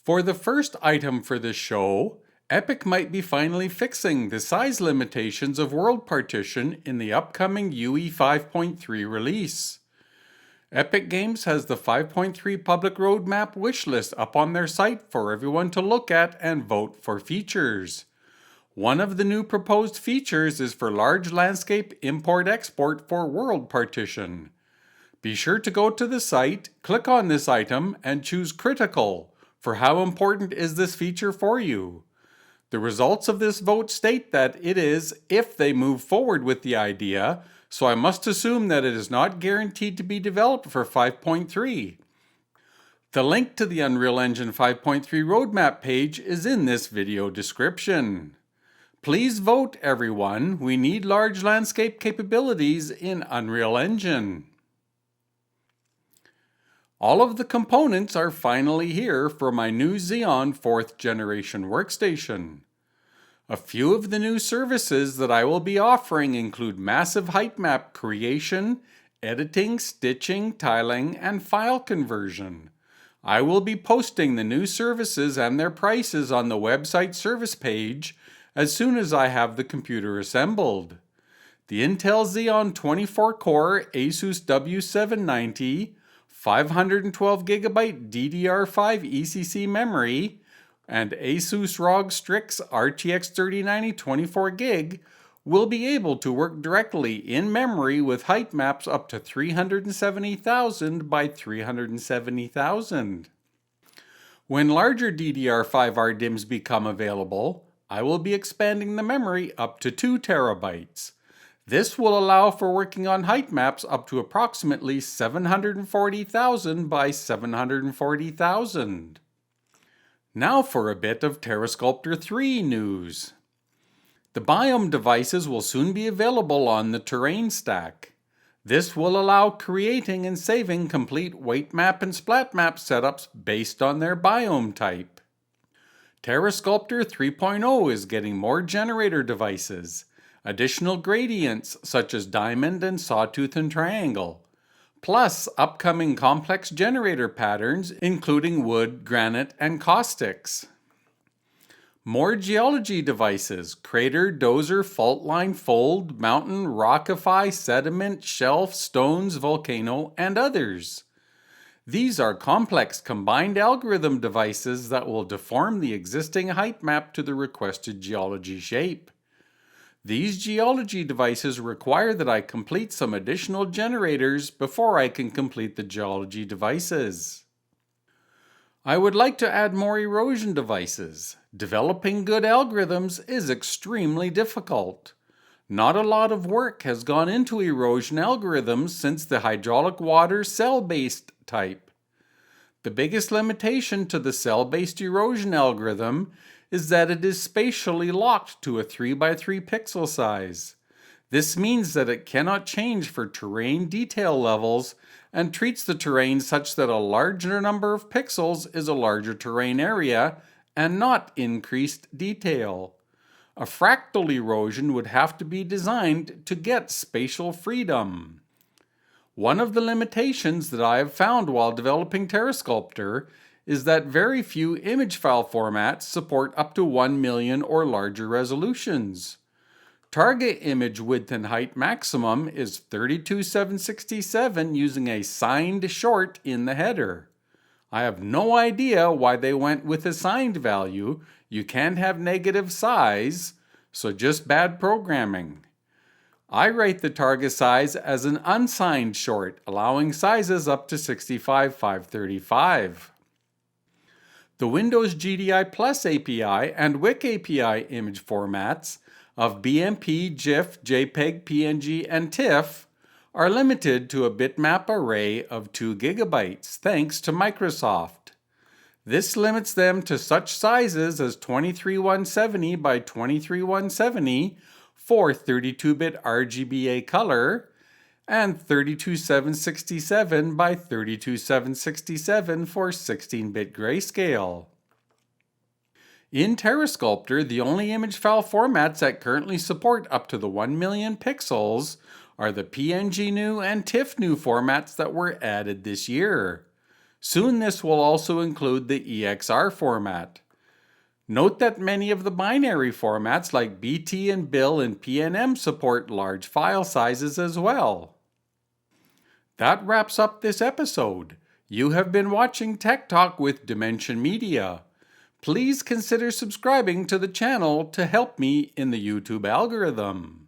For the first item for this show, Epic might be finally fixing the size limitations of world partition in the upcoming UE 5.3 release. Epic Games has the 5.3 public roadmap wishlist up on their site for everyone to look at and vote for features. One of the new proposed features is for large landscape import-export for world partition. Be sure to go to the site, click on this item, and choose Critical for how important is this feature for you. The results of this vote state that it is if they move forward with the idea, so I must assume that it is not guaranteed to be developed for 5.3. The link to the Unreal Engine 5.3 roadmap page is in this video description. Please vote, everyone. We need large landscape capabilities in Unreal Engine. All of the components are finally here for my new Xeon 4th generation workstation. A few of the new services that I will be offering include massive height map creation, editing, stitching, tiling, and file conversion. I will be posting the new services and their prices on the website service page as soon as I have the computer assembled. The Intel Xeon 24-core Asus W790, 512GB DDR5 ECC memory, and Asus ROG Strix RTX 3090 24GB will be able to work directly in memory with height maps up to 370,000 by 370,000. When larger DDR5 RDIMMs become available, I will be expanding the memory up to 2 terabytes. This will allow for working on height maps up to approximately 740,000 by 740,000. Now for a bit of TerreSculptor 3 news. The biome devices will soon be available on the terrain stack. This will allow creating and saving complete weight map and splat map setups based on their biome type. TerreSculptor 3.0 is getting more generator devices, additional gradients such as diamond and sawtooth and triangle, plus upcoming complex generator patterns including wood, granite, and caustics. More geology devices: crater, dozer, fault line, fold, mountain, rockify, sediment, shelf, stones, volcano, and others. These are complex combined algorithm devices that will deform the existing height map to the requested geology shape. These geology devices require that I complete some additional generators before I can complete the geology devices. I would like to add more erosion devices. Developing good algorithms is extremely difficult. Not a lot of work has gone into erosion algorithms since the hydraulic water cell-based type. The biggest limitation to the cell-based erosion algorithm is that it is spatially locked to a 3x3 pixel size. This means that it cannot change for terrain detail levels and treats the terrain such that a larger number of pixels is a larger terrain area and not increased detail. A fractal erosion would have to be designed to get spatial freedom. One of the limitations that I have found while developing TerreSculptor is that very few image file formats support up to 1 million or larger resolutions. Target image width and height maximum is 32767 using a signed short in the header. I have no idea why they went with a signed value. You can't have negative size, so just bad programming. I rate the target size as an unsigned short, allowing sizes up to 65,535. The Windows GDI Plus API and WIC API image formats of BMP, GIF, JPEG, PNG, and TIFF are limited to a bitmap array of 2 GB thanks to Microsoft. This limits them to such sizes as 23170 by 23170 for 32-bit RGBA color and 32767 by 32767 for 16-bit grayscale. In TerreSculptor, the only image file formats that currently support up to the 1 million pixels are the PNG new and TIFF new formats that were added this year. Soon this will also include the EXR format. Note that many of the binary formats like BT and BIL and PNM support large file sizes as well. That wraps up this episode. You have been watching Tech Talk with Demenzun Media. Please consider subscribing to the channel to help me in the YouTube algorithm.